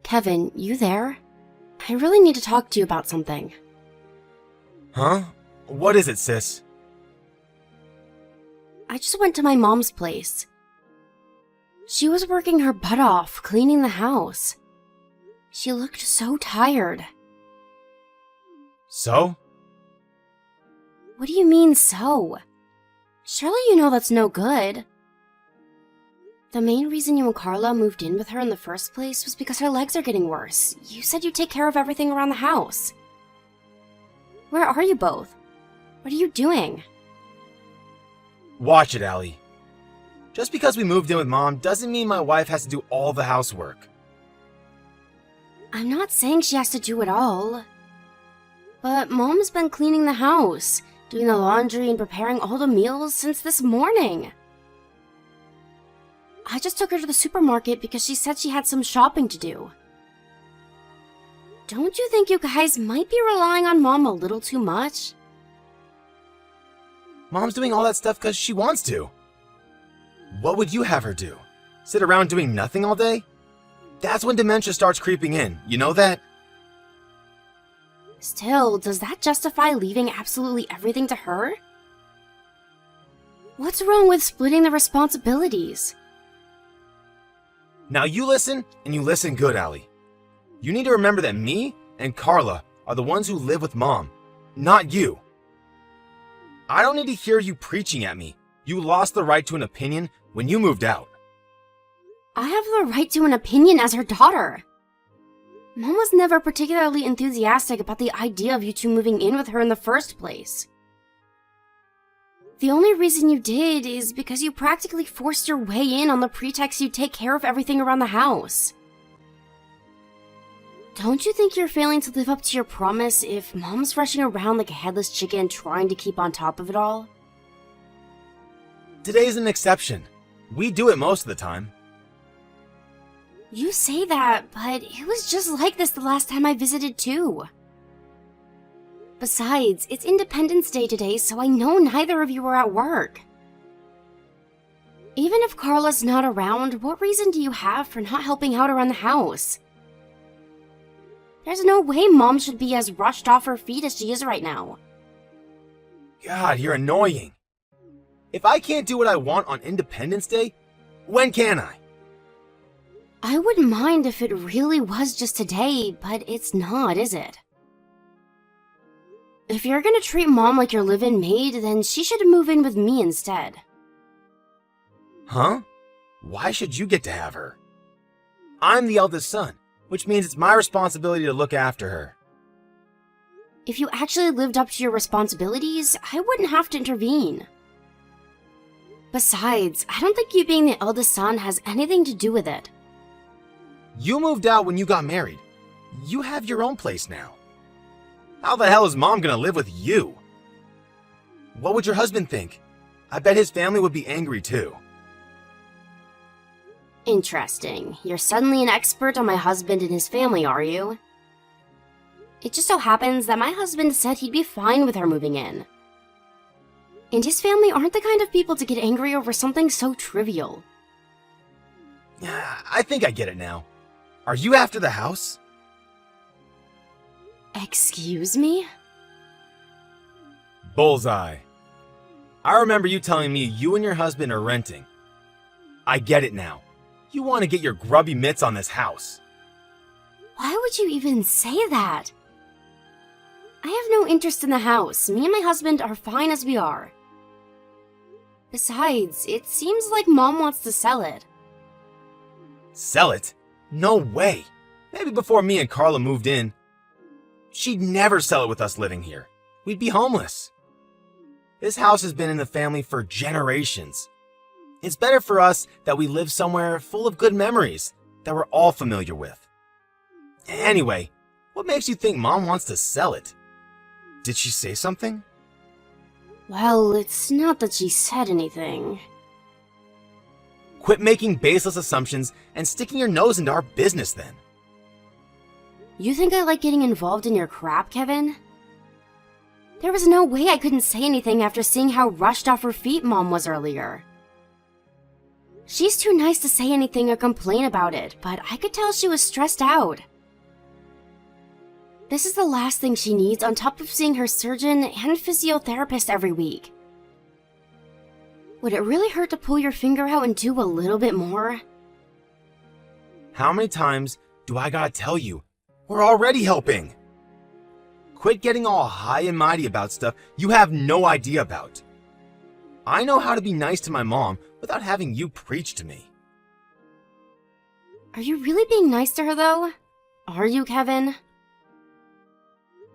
Kevin, you there? I really need to talk to you about something. Huh? What is it, sis? I just went to my mom's place. She was working her butt off, cleaning the house. She looked so tired. So? What do you mean, so? Surely you know that's no good. The main reason you and Carla moved in with her in the first place was because her legs are getting worse. You said you'd take care of everything around the house. Where are you both? What are you doing? Watch it, Allie. Just because we moved in with Mom doesn't mean my wife has to do all the housework. I'm not saying she has to do it all. But Mom's been cleaning the house, doing the laundry and preparing all the meals since this morning. I just took her to the supermarket because she said she had some shopping to do. Don't you think you guys might be relying on Mom a little too much? Mom's doing all that stuff because she wants to. What would you have her do? Sit around doing nothing all day? That's when dementia starts creeping in, you know that? Still, does that justify leaving absolutely everything to her? What's wrong with splitting the responsibilities? Now you listen, and you listen good, Allie. You need to remember that me and Carla are the ones who live with Mom, not you. I don't need to hear you preaching at me. You lost the right to an opinion when you moved out. I have the right to an opinion as her daughter. Mom was never particularly enthusiastic about the idea of you two moving in with her in the first place. The only reason you did is because you practically forced your way in on the pretext you'd take care of everything around the house. Don't you think you're failing to live up to your promise if Mom's rushing around like a headless chicken trying to keep on top of it all? Today's an exception. We do it most of the time. You say that, but it was just like this the last time I visited too. Besides, it's Independence Day today, so I know neither of you were at work. Even if Carla's not around, what reason do you have for not helping out around the house? There's no way Mom should be as rushed off her feet as she is right now. God, you're annoying. If I can't do what I want on Independence Day, when can I? I wouldn't mind if it really was just today, but it's not, is it? If you're gonna treat Mom like your live-in maid, then she should move in with me instead. Huh? Why should you get to have her? I'm the eldest son, which means it's my responsibility to look after her. If you actually lived up to your responsibilities, I wouldn't have to intervene. Besides, I don't think you being the eldest son has anything to do with it. You moved out when you got married. You have your own place now. How the hell is Mom gonna live with you? What would your husband think? I bet his family would be angry too. Interesting. You're suddenly an expert on my husband and his family, are you? It just so happens that my husband said he'd be fine with her moving in. And his family aren't the kind of people to get angry over something so trivial. Yeah, I think I get it now. Are you after the house? Excuse me? Bullseye. I remember you telling me you and your husband are renting. I get it now. You want to get your grubby mitts on this house. Why would you even say that? I have no interest in the house. Me and my husband are fine as we are. Besides, it seems like Mom wants to sell it. Sell it? No way. Maybe before me and Carla moved in. She'd never sell it with us living here. We'd be homeless. This house has been in the family for generations. It's better for us that we live somewhere full of good memories that we're all familiar with. Anyway, what makes you think Mom wants to sell it? Did she say something? Well, it's not that she said anything. Quit making baseless assumptions and sticking your nose into our business then. You think I like getting involved in your crap, Kevin? There was no way I couldn't say anything after seeing how rushed off her feet Mom was earlier. She's too nice to say anything or complain about it, but I could tell she was stressed out. This is the last thing she needs on top of seeing her surgeon and physiotherapist every week. Would it really hurt to pull your finger out and do a little bit more? How many times do I gotta tell you? We're already helping. Quit getting all high and mighty about stuff you have no idea about. I know how to be nice to my mom without having you preach to me. Are you really being nice to her, though? Are you, Kevin?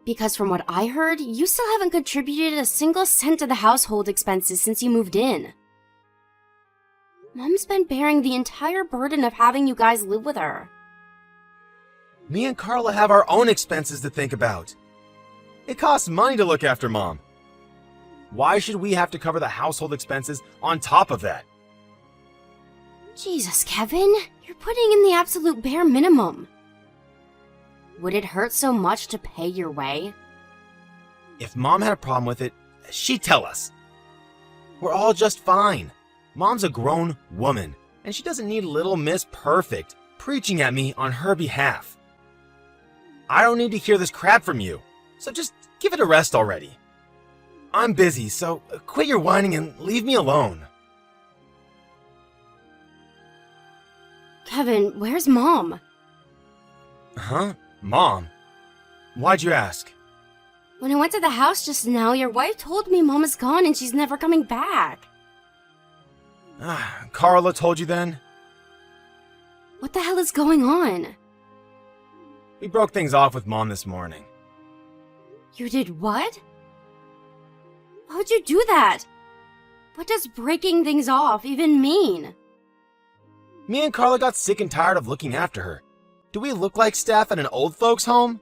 Because from what I heard, you still haven't contributed a single cent to the household expenses since you moved in. Mom's been bearing the entire burden of having you guys live with her. Me and Carla have our own expenses to think about. It costs money to look after Mom. Why should we have to cover the household expenses on top of that? Jesus, Kevin, you're putting in the absolute bare minimum. Would it hurt so much to pay your way? If Mom had a problem with it, she'd tell us. We're all just fine. Mom's a grown woman, and she doesn't need little Miss Perfect preaching at me on her behalf. I don't need to hear this crap from you, so just give it a rest already. I'm busy, so quit your whining and leave me alone. Kevin, where's Mom? Huh? Mom? Why'd you ask? When I went to the house just now, your wife told me Mom is gone and she's never coming back. Carla told you then? What the hell is going on? We broke things off with Mom this morning. You did what? Why would you do that? What does breaking things off even mean? Me and Carla got sick and tired of looking after her. Do we look like staff at an old folks' home?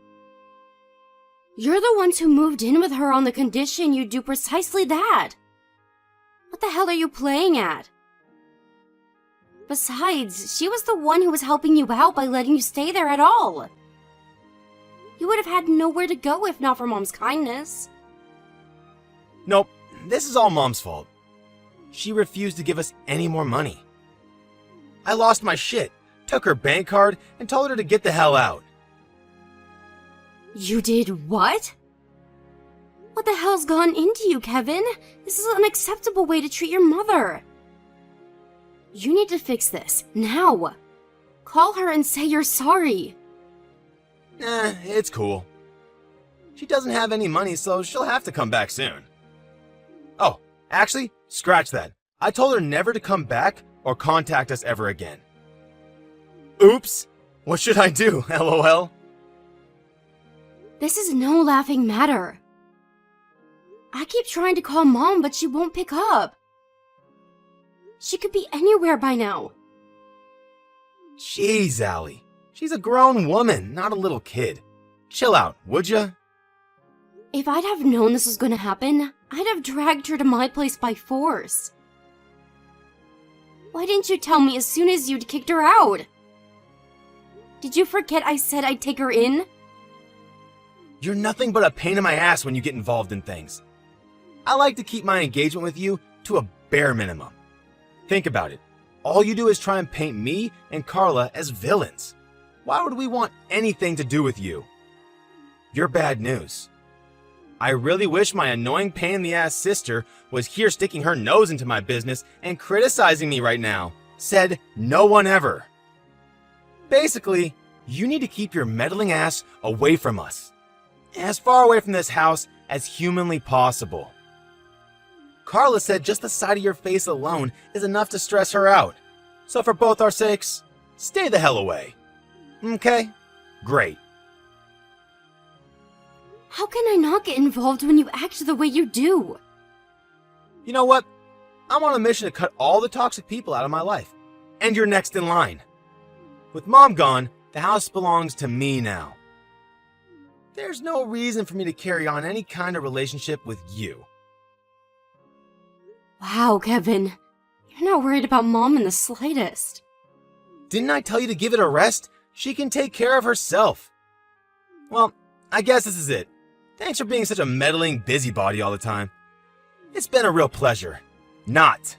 You're the ones who moved in with her on the condition you do precisely that. What the hell are you playing at? Besides, she was the one who was helping you out by letting you stay there at all. You would have had nowhere to go if not for Mom's kindness. Nope, this is all Mom's fault. She refused to give us any more money. I lost my shit, took her bank card, and told her to get the hell out. You did what? What the hell's gone into you, Kevin? This is an unacceptable way to treat your mother. You need to fix this, now. Call her and say you're sorry. It's cool. She doesn't have any money, so she'll have to come back soon. Oh, actually, scratch that. I told her never to come back or contact us ever again. Oops! What should I do, LOL? This is no laughing matter. I keep trying to call Mom, but she won't pick up. She could be anywhere by now. Jeez, Allie. She's a grown woman, not a little kid. Chill out, would ya? If I'd have known this was going to happen, I'd have dragged her to my place by force. Why didn't you tell me as soon as you'd kicked her out? Did you forget I said I'd take her in? You're nothing but a pain in my ass when you get involved in things. I like to keep my engagement with you to a bare minimum. Think about it. All you do is try and paint me and Carla as villains. Why would we want anything to do with you? You're bad news. I really wish my annoying pain-in-the-ass sister was here sticking her nose into my business and criticizing me right now. Said no one ever. Basically, you need to keep your meddling ass away from us. As far away from this house as humanly possible. Carla said just the side of your face alone is enough to stress her out. So for both our sakes, stay the hell away. Okay? Great. How can I not get involved when you act the way you do? You know what? I'm on a mission to cut all the toxic people out of my life. And you're next in line. With Mom gone, the house belongs to me now. There's no reason for me to carry on any kind of relationship with you. Wow, Kevin. You're not worried about Mom in the slightest. Didn't I tell you to give it a rest? She can take care of herself. Well, I guess this is it. Thanks for being such a meddling busybody all the time. It's been a real pleasure. Not.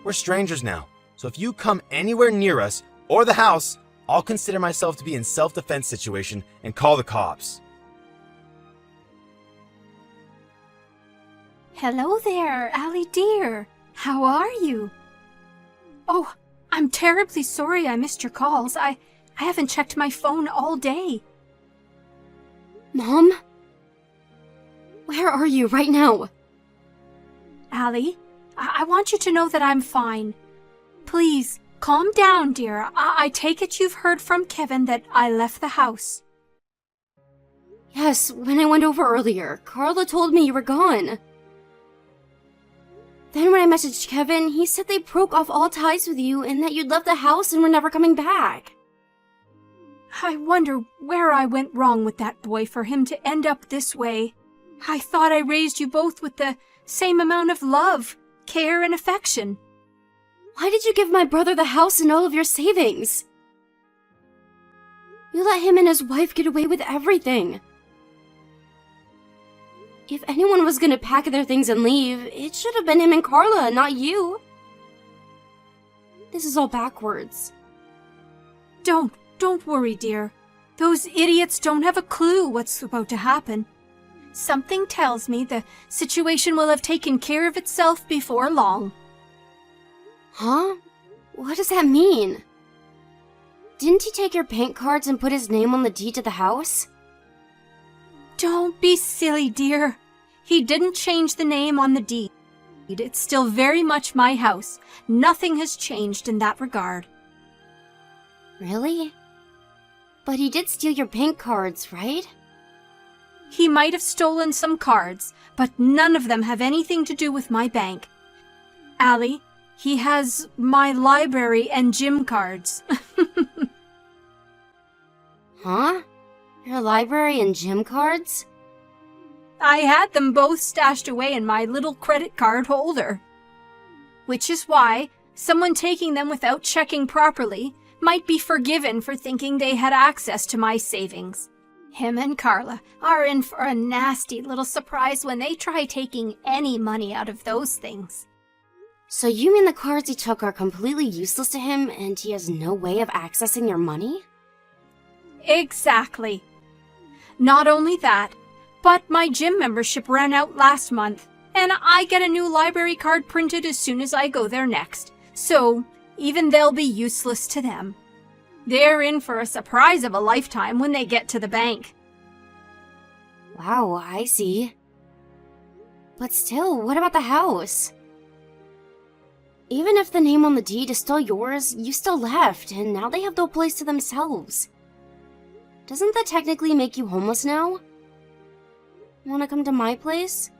We're strangers now, So if you come anywhere near us or the house, I'll consider myself to be in self-defense situation and call the cops. Hello there, Allie dear. How are you? Oh, I'm terribly sorry I missed your calls. I haven't checked my phone all day. Mom? Where are you right now? Allie, I want you to know that I'm fine. Please, calm down, dear. I take it you've heard from Kevin that I left the house. Yes, when I went over earlier, Carla told me you were gone. Then when I messaged Kevin, he said they broke off all ties with you and that you'd left the house and were never coming back. I wonder where I went wrong with that boy for him to end up this way. I thought I raised you both with the same amount of love, care, and affection. Why did you give my brother the house and all of your savings? You let him and his wife get away with everything. If anyone was gonna pack their things and leave, it should have been him and Carla, not you. This is all backwards. Don't worry, dear. Those idiots don't have a clue what's about to happen. Something tells me the situation will have taken care of itself before long. Huh? What does that mean? Didn't he take your bank cards and put his name on the deed to the house? Don't be silly, dear. He didn't change the name on the deed. It's still very much my house. Nothing has changed in that regard. Really? But he did steal your bank cards, right? He might have stolen some cards, but none of them have anything to do with my bank. Allie, he has my library and gym cards. Huh? Your library and gym cards? I had them both stashed away in my little credit card holder. Which is why someone taking them without checking properly might be forgiven for thinking they had access to my savings. Him and Carla are in for a nasty little surprise when they try taking any money out of those things. So you mean the cards he took are completely useless to him and he has no way of accessing your money? Exactly. Not only that, but my gym membership ran out last month, and I get a new library card printed as soon as I go there next, so even they'll be useless to them. They're in for a surprise of a lifetime when they get to the bank. Wow, I see. But still, what about the house? Even if the name on the deed is still yours, you still left, and now they have no place to themselves. Doesn't that technically make you homeless now? Wanna come to my place?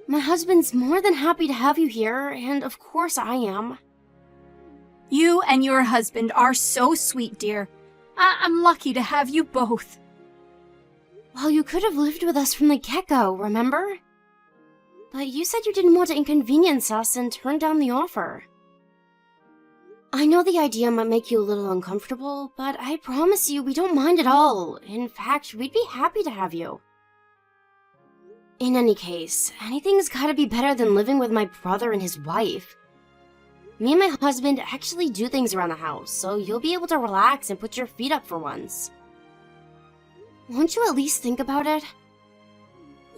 My husband's more than happy to have you here, and of course I am. You and your husband are so sweet, dear. I'm lucky to have you both. Well, you could have lived with us from the get-go, remember? But you said you didn't want to inconvenience us and turned down the offer. I know the idea might make you a little uncomfortable, but I promise you we don't mind at all. In fact, we'd be happy to have you. In any case, anything's gotta be better than living with my brother and his wife. Me and my husband actually do things around the house, so you'll be able to relax and put your feet up for once. Won't you at least think about it?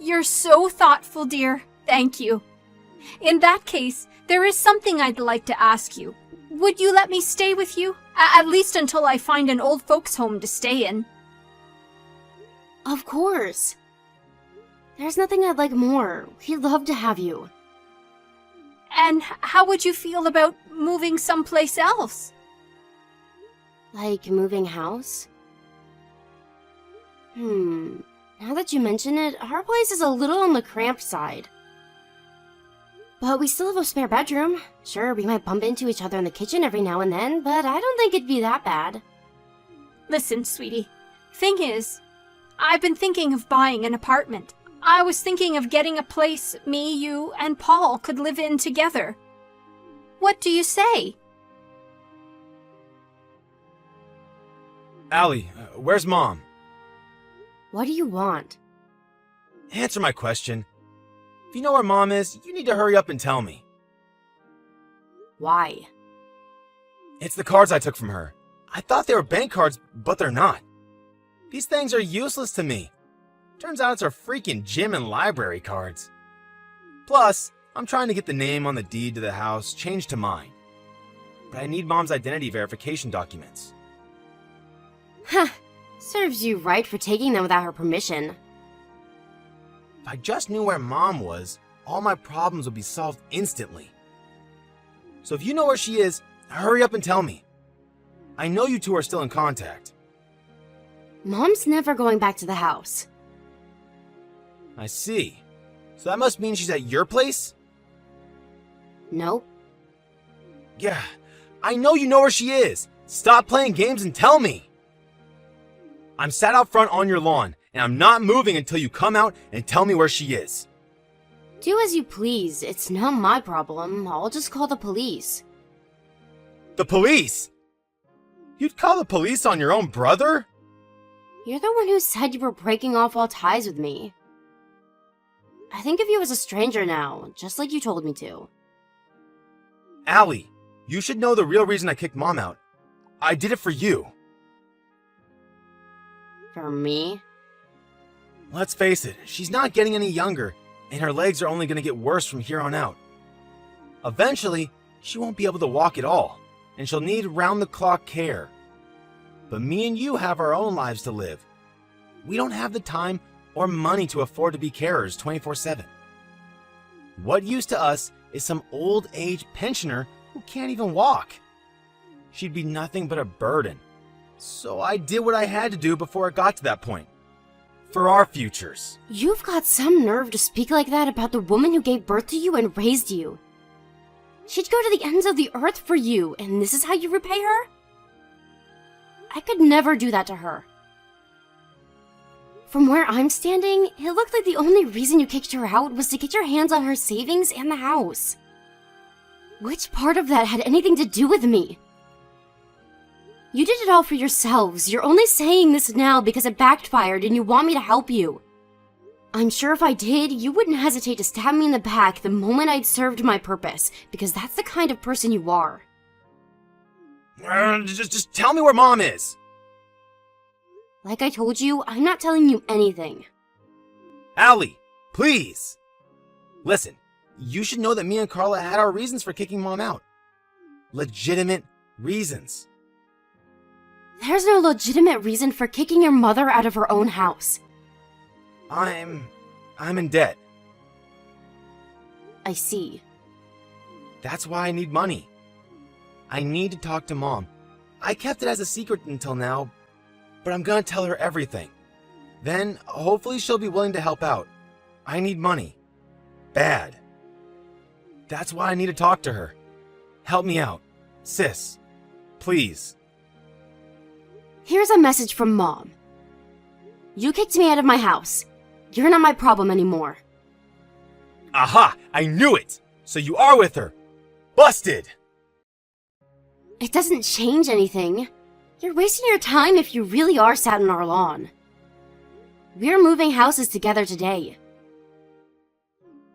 You're so thoughtful, dear. Thank you. In that case, there is something I'd like to ask you. Would you let me stay with you? At least until I find an old folks' home to stay in. Of course. There's nothing I'd like more. We'd love to have you. And how would you feel about moving someplace else? Like moving house? Now that you mention it, our place is a little on the cramped side. But we still have a spare bedroom. Sure, we might bump into each other in the kitchen every now and then, but I don't think it'd be that bad. Listen, sweetie. Thing is, I've been thinking of buying an apartment. I was thinking of getting a place me, you, and Paul could live in together. What do you say? Allie, where's Mom? What do you want? Answer my question. If you know where Mom is, you need to hurry up and tell me. Why? It's the cards I took from her. I thought they were bank cards, but they're not. These things are useless to me. Turns out it's our freaking gym and library cards. Plus, I'm trying to get the name on the deed to the house changed to mine. But I need Mom's identity verification documents. Huh. Serves you right for taking them without her permission. If I just knew where Mom was, all my problems would be solved instantly. So if you know where she is, hurry up and tell me. I know you two are still in contact. Mom's never going back to the house. I see. So that must mean she's at your place? Nope. Yeah, I know you know where she is. Stop playing games and tell me. I'm sat out front on your lawn, and I'm not moving until you come out and tell me where she is. Do as you please. It's not my problem. I'll just call the police. The police? You'd call the police on your own brother? You're the one who said you were breaking off all ties with me. I think of you as a stranger now, just like you told me to. Allie, you should know the real reason I kicked Mom out. I did it for you. For me? Let's face it, she's not getting any younger, and her legs are only going to get worse from here on out. Eventually, she won't be able to walk at all, and she'll need round-the-clock care. But me and you have our own lives to live. We don't have the time or money to afford to be carers 24/7. What use to us is some old-age pensioner who can't even walk? She'd be nothing but a burden. So I did what I had to do before it got to that point. For our futures. You've got some nerve to speak like that about the woman who gave birth to you and raised you. She'd go to the ends of the earth for you, and this is how you repay her? I could never do that to her. From where I'm standing, it looked like the only reason you kicked her out was to get your hands on her savings and the house. Which part of that had anything to do with me? You did it all for yourselves. You're only saying this now because it backfired and you want me to help you. I'm sure if I did, you wouldn't hesitate to stab me in the back the moment I'd served my purpose, because that's the kind of person you are. Just tell me where Mom is. Like I told you, I'm not telling you anything. Allie, please. Listen, you should know that me and Carla had our reasons for kicking Mom out. Legitimate reasons. There's no legitimate reason for kicking your mother out of her own house. I'm in debt. I see. That's why I need money. I need to talk to Mom. I kept it as a secret until now, but I'm gonna tell her everything. Then, hopefully she'll be willing to help out. I need money. Bad. That's why I need to talk to her. Help me out. Sis. Please. Here's a message from Mom. You kicked me out of my house. You're not my problem anymore. Aha! I knew it! So you are with her! Busted! It doesn't change anything. You're wasting your time if you really are sat on our lawn. We're moving houses together today.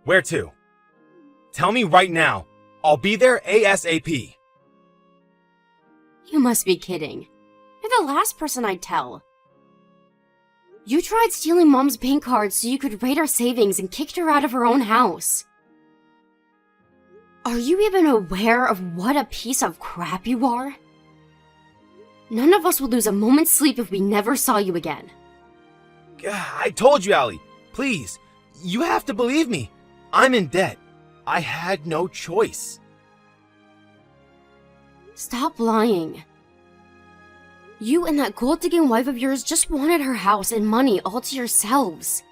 Where to? Tell me right now. I'll be there ASAP. You must be kidding. You're the last person I'd tell. You tried stealing Mom's bank cards so you could raid our savings and kicked her out of her own house. Are you even aware of what a piece of crap you are? None of us would lose a moment's sleep if we never saw you again. I told you, Allie. Please. You have to believe me. I'm in debt. I had no choice. Stop lying. You and that gold-digging wife of yours just wanted her house and money all to yourselves.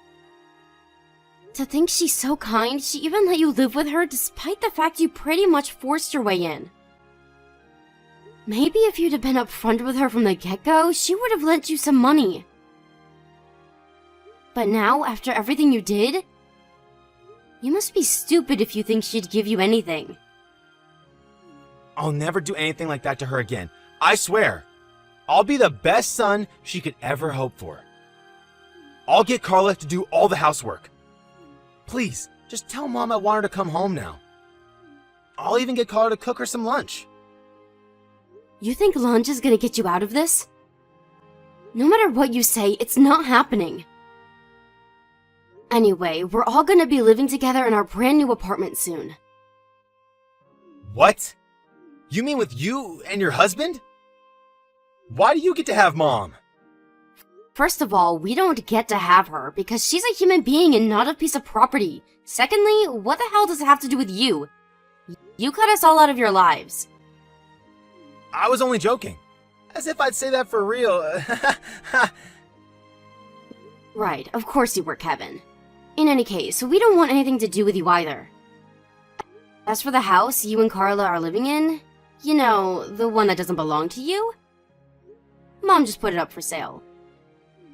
To think she's so kind, she even let you live with her despite the fact you pretty much forced your way in. Maybe if you'd have been upfront with her from the get-go, she would have lent you some money. But now, after everything you did, you must be stupid if you think she'd give you anything. I'll never do anything like that to her again. I swear. I'll be the best son she could ever hope for. I'll get Carla to do all the housework. Please, just tell Mom I want her to come home now. I'll even get Carla to cook her some lunch. You think lunch is gonna get you out of this? No matter what you say, it's not happening. Anyway, we're all gonna be living together in our brand new apartment soon. What? You mean with you and your husband? Why do you get to have Mom? First of all, we don't get to have her because she's a human being and not a piece of property. Secondly, what the hell does it have to do with you? You cut us all out of your lives. I was only joking. As if I'd say that for real. Right, of course you were, Kevin. In any case, we don't want anything to do with you either. As for the house you and Carla are living in, you know, the one that doesn't belong to you, Mom just put it up for sale.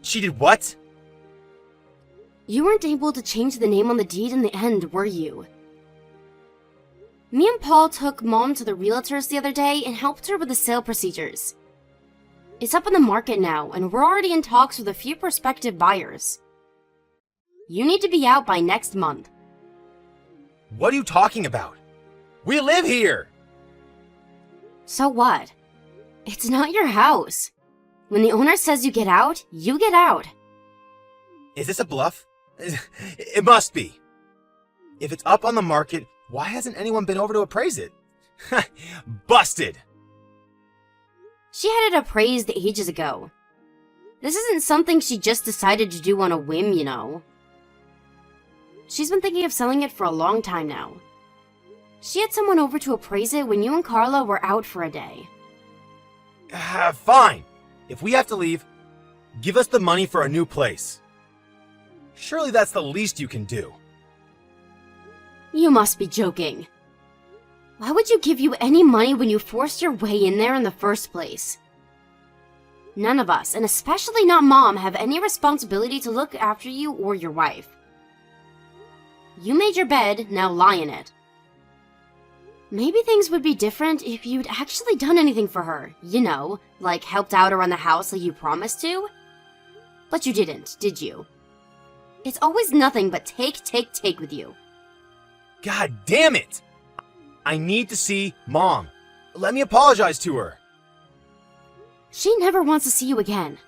She did what? You weren't able to change the name on the deed in the end, were you? Me and Paul took Mom to the realtors the other day and helped her with the sale procedures. It's up on the market now, and we're already in talks with a few prospective buyers. You need to be out by next month. What are you talking about? We live here! So what? It's not your house. When the owner says you get out, you get out. Is this a bluff? It must be. If it's up on the market, why hasn't anyone been over to appraise it? Busted! She had it appraised ages ago. This isn't something she just decided to do on a whim, you know. She's been thinking of selling it for a long time now. She had someone over to appraise it when you and Carla were out for a day. Fine. If we have to leave, give us the money for a new place. Surely that's the least you can do. You must be joking. Why would you give you any money when you forced your way in there in the first place? None of us, and especially not Mom, have any responsibility to look after you or your wife. You made your bed, now lie in it. Maybe things would be different if you'd actually done anything for her, you know, like helped out around the house like you promised to. But you didn't, did you? It's always nothing but take with you. God damn it! I need to see Mom. Let me apologize to her. She never wants to see you again.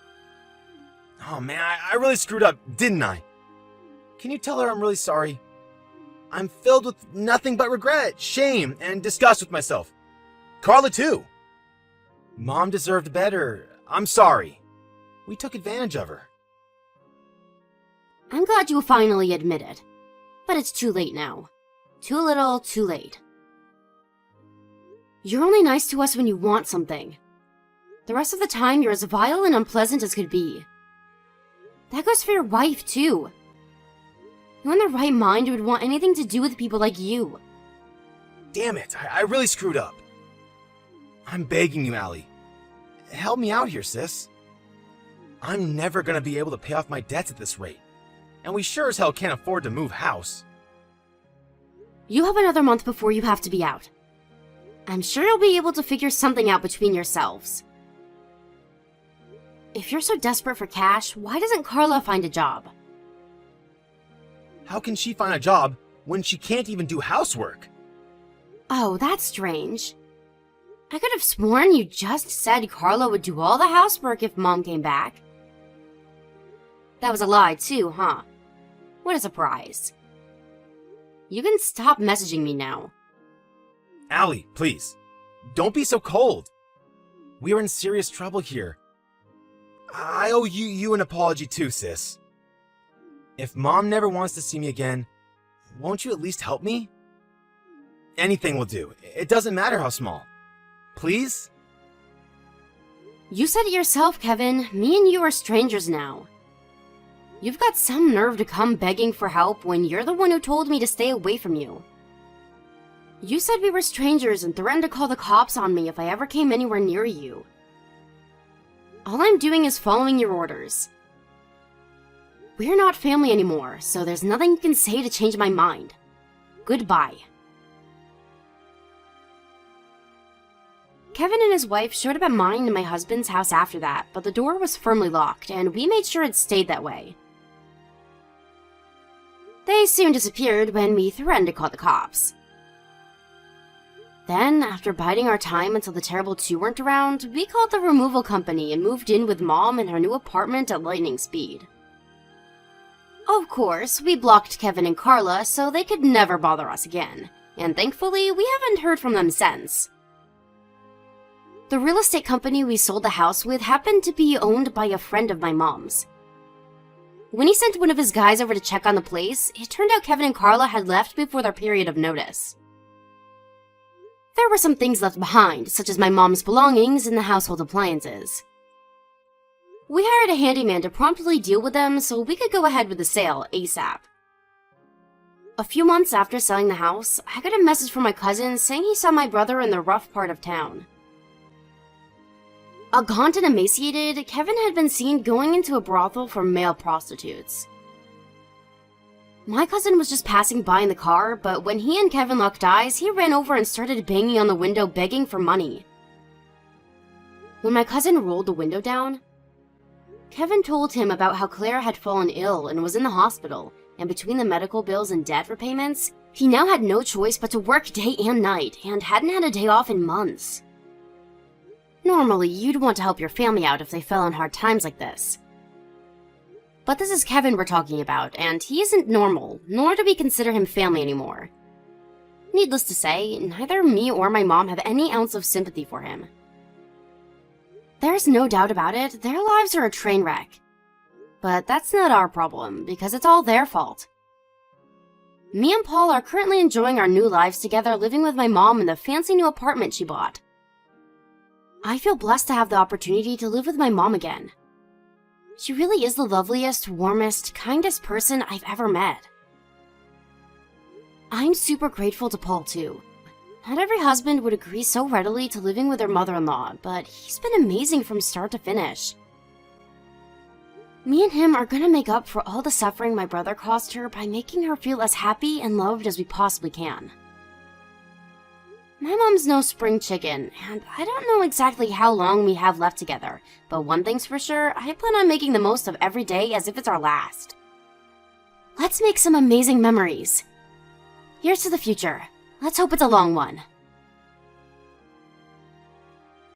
Oh man, I really screwed up, didn't I? Can you tell her I'm really sorry? I'm filled with nothing but regret, shame, and disgust with myself. Carla too. Mom deserved better. I'm sorry. We took advantage of her. I'm glad you finally admit it. But it's too late now. Too little, too late. You're only nice to us when you want something. The rest of the time, you're as vile and unpleasant as could be. That goes for your wife, too. You in the right mind would want anything to do with people like you. Damn it, I really screwed up. I'm begging you, Allie. Help me out here, sis. I'm never gonna be able to pay off my debts at this rate. And we sure as hell can't afford to move house. You have another month before you have to be out. I'm sure you'll be able to figure something out between yourselves. If you're so desperate for cash, why doesn't Carla find a job? How can she find a job when she can't even do housework? Oh, that's strange. I could have sworn you just said Carla would do all the housework if Mom came back. That was a lie too, huh? What a surprise. You can stop messaging me now. Allie, please. Don't be so cold. We are in serious trouble here. I owe you an apology too, sis. If Mom never wants to see me again, won't you at least help me? Anything will do. It doesn't matter how small. Please? You said it yourself, Kevin. Me and you are strangers now. You've got some nerve to come begging for help when you're the one who told me to stay away from you. You said we were strangers and threatened to call the cops on me if I ever came anywhere near you. All I'm doing is following your orders. We're not family anymore, so there's nothing you can say to change my mind. Goodbye. Kevin and his wife showed up at mine and my husband's house after that, but the door was firmly locked, and we made sure it stayed that way. They soon disappeared when we threatened to call the cops. Then, after biding our time until the terrible two weren't around, we called the removal company and moved in with Mom in her new apartment at lightning speed. Of course, we blocked Kevin and Carla so they could never bother us again, and thankfully, we haven't heard from them since. The real estate company we sold the house with happened to be owned by a friend of my mom's. When he sent one of his guys over to check on the place, it turned out Kevin and Carla had left before their period of notice. There were some things left behind, such as my mom's belongings and the household appliances. We hired a handyman to promptly deal with them so we could go ahead with the sale ASAP. A few months after selling the house, I got a message from my cousin saying he saw my brother in the rough part of town. Gaunt and emaciated, Kevin had been seen going into a brothel for male prostitutes. My cousin was just passing by in the car, but when he and Kevin locked eyes, he ran over and started banging on the window begging for money. When my cousin rolled the window down, Kevin told him about how Claire had fallen ill and was in the hospital, and between the medical bills and debt repayments, he now had no choice but to work day and night and hadn't had a day off in months. Normally, you'd want to help your family out if they fell on hard times like this. But this is Kevin we're talking about, and he isn't normal, nor do we consider him family anymore. Needless to say, neither me or my mom have any ounce of sympathy for him. There's no doubt about it, their lives are a train wreck. But that's not our problem, because it's all their fault. Me and Paul are currently enjoying our new lives together, living with my mom in the fancy new apartment she bought. I feel blessed to have the opportunity to live with my mom again. She really is the loveliest, warmest, kindest person I've ever met. I'm super grateful to Paul too. Not every husband would agree so readily to living with their mother-in-law, but he's been amazing from start to finish. Me and him are gonna make up for all the suffering my brother caused her by making her feel as happy and loved as we possibly can. My mom's no spring chicken, and I don't know exactly how long we have left together, but one thing's for sure, I plan on making the most of every day as if it's our last. Let's make some amazing memories. Here's to the future. Let's hope it's a long one.